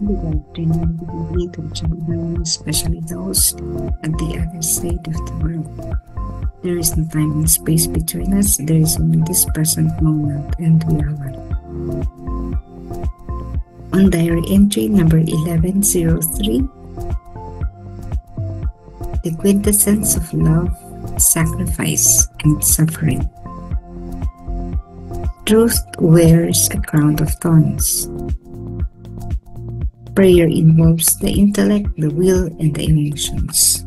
Without remembering to children, especially those at the other side of the world. There is no time and space between us. There is only this present moment, and we are one. On diary entry number 1103, the quintessence of love, sacrifice, and suffering. Truth wears a crown of thorns. Prayer involves the intellect, the will, and the emotions.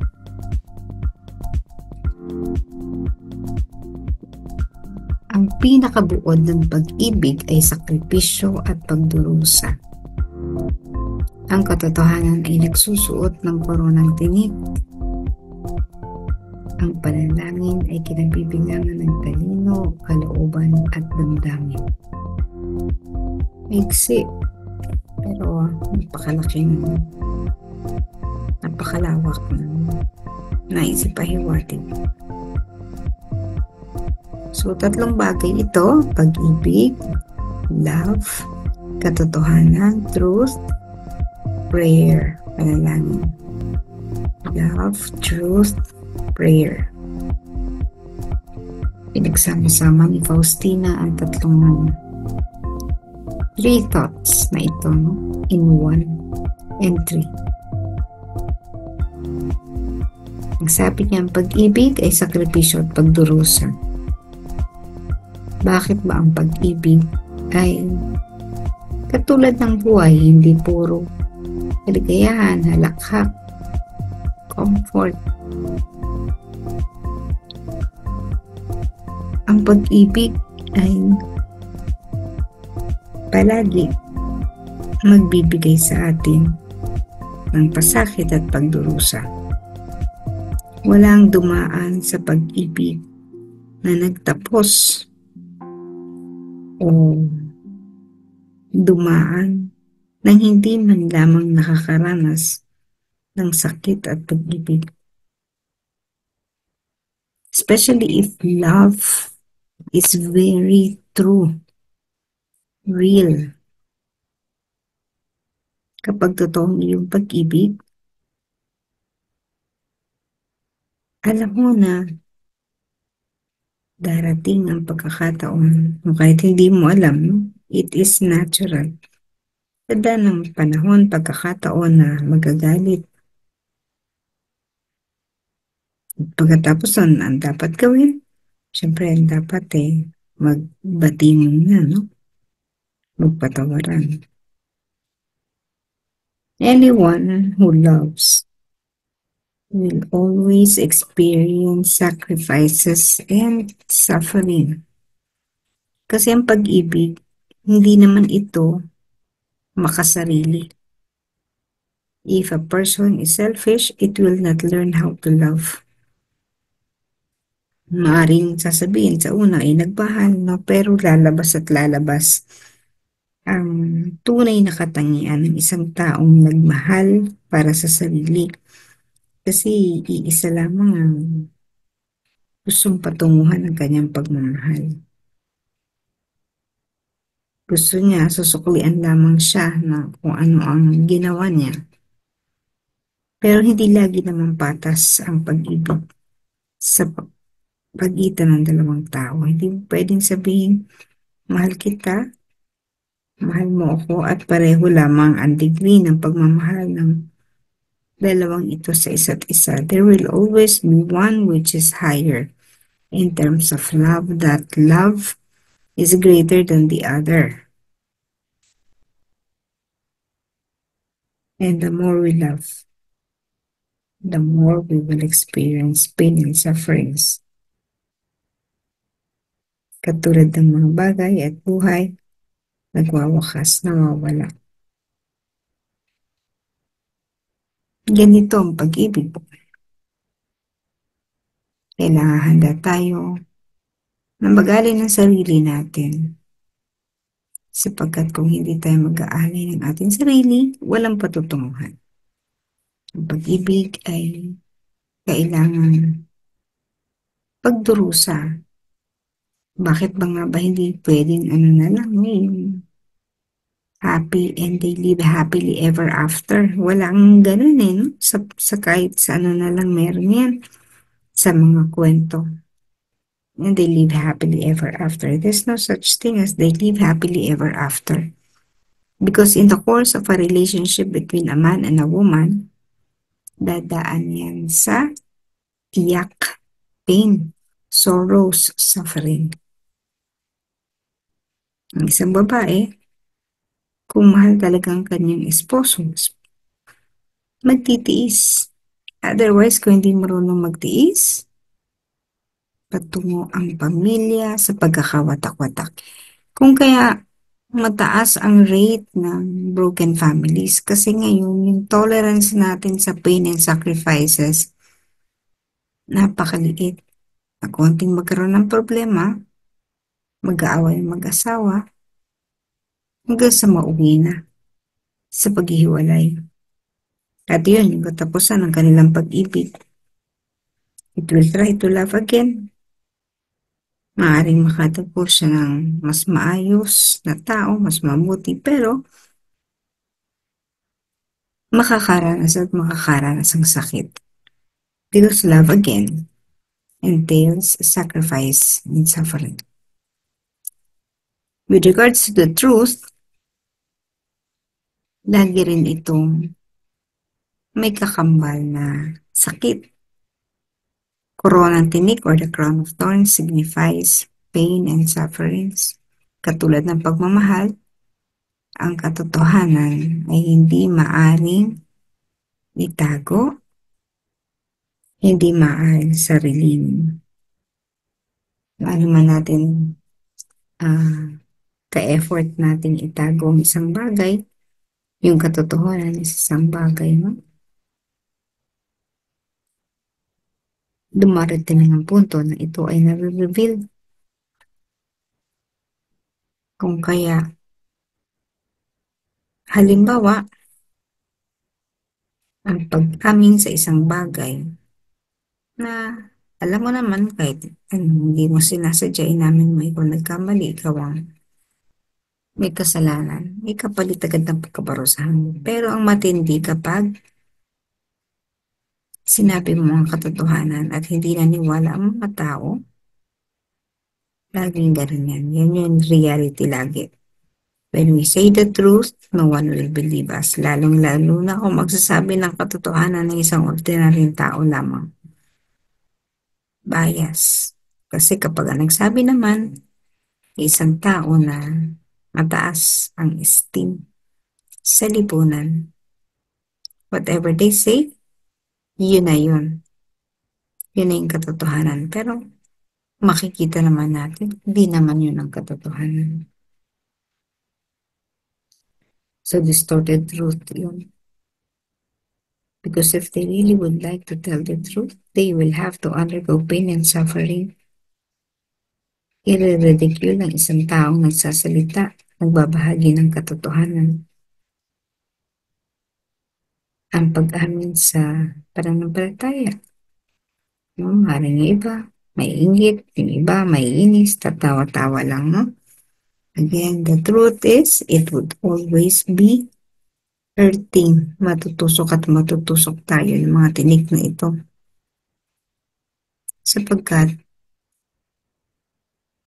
Ang pinakabuod ng pag-ibig ay sakripisyo at pagdurusa. Ang katotohanan ay nagsusuot ng koronang tinik. Ang panalangin ay kinabibilangan ng talino, kalooban at damdamin. Maiksi, pero napakalawak ng naisip pahiwatig. So, tatlong bagay ito: pag-ibig, love, katotohanan, truth, prayer, panalangin. Love, truth, prayer. Pinagsama-sama ni Faustina ang tatlong three thoughts na ito, in one entry. Ang sabi niya, ang pag-ibig ay sakripisyo at pagdurusa. Bakit ba ang pag-ibig ay katulad ng buhay, hindi puro kaligayahan, halakhak, comfort? Ang pag-ibig ay palagi magbibigay sa atin ng pasakit at pagdurusa. Walang dumaan sa pag-ibig na nagtapos o dumaan nang hindi man lamang nakakaranas ng sakit at pag-ibig. Especially if love is very true, real. Kapag totoong iyong pag-ibig, alam mo na darating ang pagkakataon, kahit hindi mo alam, it is natural. Kada ng panahon, pagkakataon na magagalit. Pagkatapos ang dapat gawin, syempre ang dapat magbati muna, no? Magpatawaran. Anyone who loves will always experience sacrifices and suffering. Kasi ang pag-ibig, hindi naman ito makasarili. If a person is selfish, it will not learn how to love. Maaring sasabihin sa una ay nagmahal, no? Pero lalabas at lalabas ang tunay na katangian ng isang taong nagmahal para sa sarili. Kasi iisa lamang ang gustong patunguhan ng kanyang pagmamahal. Gusto niya, susuklian lamang siya na kung ano ang ginawa niya. Pero hindi lagi naman patas ang pag-ibig sa pagitan ng dalawang tao. Hindi pwedeng sabihin, mahal kita, mahal mo ako, at pareho lamang ang degree ng pagmamahal ng dalawang ito sa isa't isa. There will always be one which is higher in terms of love. That love is greater than the other. And the more we love, the more we will experience pain and sufferings. Katulad ng mga bagay at buhay, nagwawakas, nawawala. Ganito ang pag-ibig. Kailangan handa tayo na mag-alay ng sarili natin. Sapagkat kung hindi tayo mag-aalay ng ating sarili, walang patutunguhan. Ang pag-ibig ay kailangan pagdurusa. Bakit ba nga ba hindi pwedeng na lang happy and they live happily ever after. Walang ganun eh, no? Sa kahit sa ano na lang meron yan sa mga kwento. And they live happily ever after. There's no such thing as they live happily ever after. Because in the course of a relationship between a man and a woman, dadaan yan sa iyak, pain, sorrows, suffering. Ang isang babae, kung mahal talagang kanyang esposo, magtitiis. Otherwise, kung hindi marunong magtiis, patungo ang pamilya sa pagkakawatak-watak. Kung kaya mataas ang rate ng broken families kasi ngayon yung tolerance natin sa pain and sacrifices napakaliit. Na konting magkaroon ng problema, mag-aaway ang mag-asawa, hanggang sa mauwi na sa paghihiwalay. At yun, yung katapusan ng kanilang pag-ibig. It will try to love again. Maaring makatagpo siya ng mas maayos na tao, mas mabuti, pero makakaranas ng sakit. Because love again entails sacrifice and suffering. With regards to the truth, lagi rin itong may kakambal na sakit. Coronang tinik or the crown of thorns signifies pain and sufferings. Katulad ng pagmamahal, ang katotohanan ay hindi maaring itago, hindi maaaring sarilin. Ano man natin ka-effort natin itago ang isang bagay, yung katotohanan is isang bagay, no? Dumarating ng punto na ito ay nare-reveal. Kung kaya, halimbawa, ang pag-amin sa isang bagay na alam mo naman kahit hindi mo sinasadya namin mo ikaw nagkamali, ikaw ang may kasalanan, may kapalit agad ng pagkaparusahan mo. Pero ang matindi kapag sinabi mo ang katotohanan at hindi naniwala ang mga tao, laging ganun yan. Yan yung reality lagi. When we say the truth, no one will believe us. Lalong-lalo na kung magsasabi ng katotohanan ng isang ordinaryong tao lamang. Bias. Kasi kapag ang nagsabi naman, isang tao na mataas ang esteem sa lipunan, whatever they say, yun na yun. Yun na yung katotohanan. Pero makikita naman natin, hindi naman yun ang katotohanan. So distorted truth yun. Because if they really would like to tell the truth, they will have to undergo pain and suffering. I-ridicule ng isang taong nagsasalita, nagbabahagi ng katotohanan. Ang pag-amin sa pananampalataya. No? Maring yung iba, may inggit, yung iba, may inis, tatawa-tawa lang, no? Again, the truth is, it would always be hurting. Matutusok at matutusok tayo ng mga tinik na ito. Sapagkat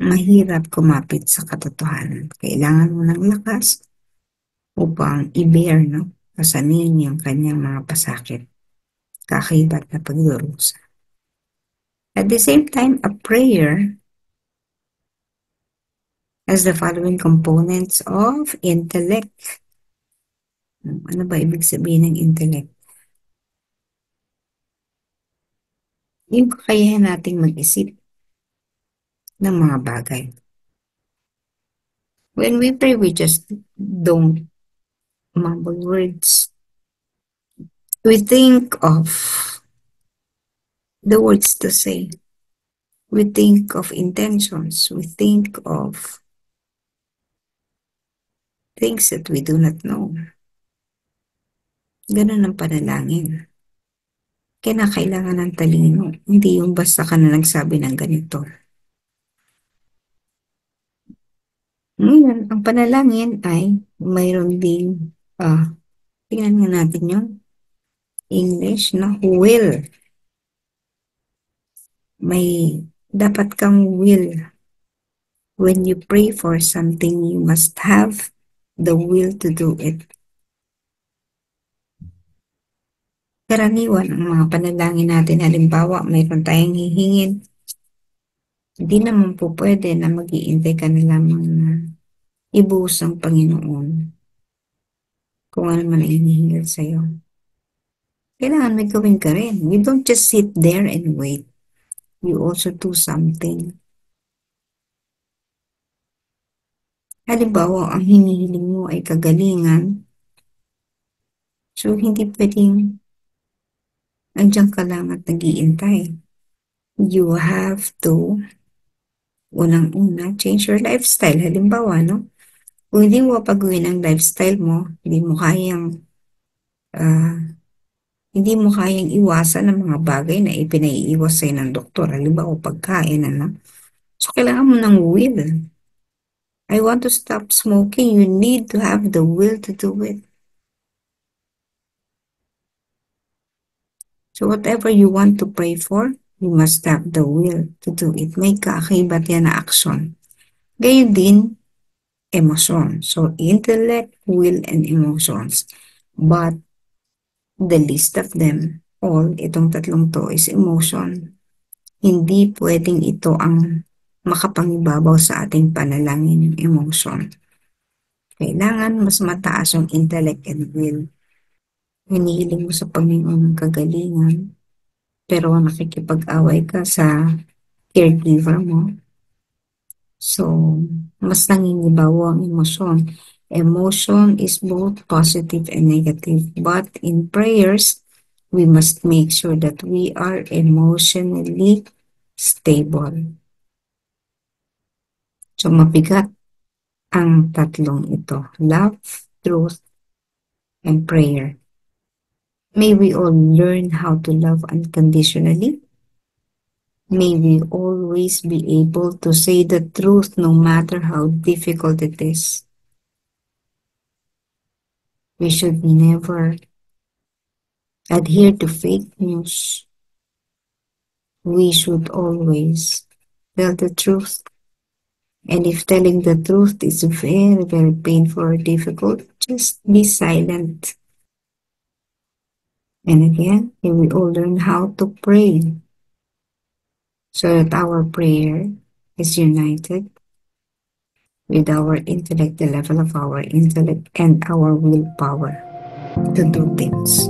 mahirap kumapit sa katotohanan. Kailangan mo ng lakas upang i-bear, no? Pasanin yung kanyang mga pasakit. Kakaibat na pagdurusa. At the same time, a prayer has the following components of intellect. Ano ba ibig sabihin ng intellect? Yung kakayahan nating mag-isip ng mga bagay. When we pray, we just don't mumble words. We think of the words to say. We think of intentions. We think of things that we do not know. Ganun ang panalangin. Kaya kailangan ng talino. Hindi yung basta ka na nagsabi ng ganito. Ngayon, ang panalangin ay mayroon ding, tingnan nga natin yung English na will. May dapat kang will. When you pray for something, you must have the will to do it. Karaniwan ang mga panalangin natin, halimbawa, mayroon tayong hihingin, hindi naman po pwede na mag-iintay ka na lamang na ibuhos ang Panginoon kung ano man ang hinihingil sa'yo. Kailangan may gawin ka rin. You don't just sit there and wait. You also do something. Halimbawa, ang hinihiling mo ay kagalingan, so hindi pwedeng andiyan ka lang at nag-iintay. You have to, unang-una, change your lifestyle. Halimbawa, no? Kung hindi mo pagawin ang lifestyle mo, ah, hindi mo kayang iwasan ang mga bagay na ipinaiiwas sa'yo ng doktor. Halimbawa, pagkain, ano? So, kailangan mo ng will. I want to stop smoking. You need to have the will to do it. So whatever you want to pray for, you must have the will to do it. May kaakibat yan na action. Gayon din, emosyon. So intellect, will, and emotions. But the least of them, all, itong tatlong to is emotion. Hindi pwedeng ito ang makapangibabaw sa ating panalangin, yung emotion. Kailangan mas mataas yung intellect and will. Hinihiling mo sa Panginoon ng kagalingan, pero nakikipag-away ka sa caregiver mo. So, mas nangingibaw ang emosyon. Emotion is both positive and negative. But in prayers, we must make sure that we are emotionally stable. So, mabigat ang tatlong ito. Love, truth, and prayer. May we all learn how to love unconditionally. May we always be able to say the truth no matter how difficult it is. We should never adhere to fake news. We should always tell the truth. And if telling the truth is very, very painful or difficult, just be silent. And again, may we all learn how to pray so that our prayer is united with our intellect, the level of our intellect and our willpower to do things.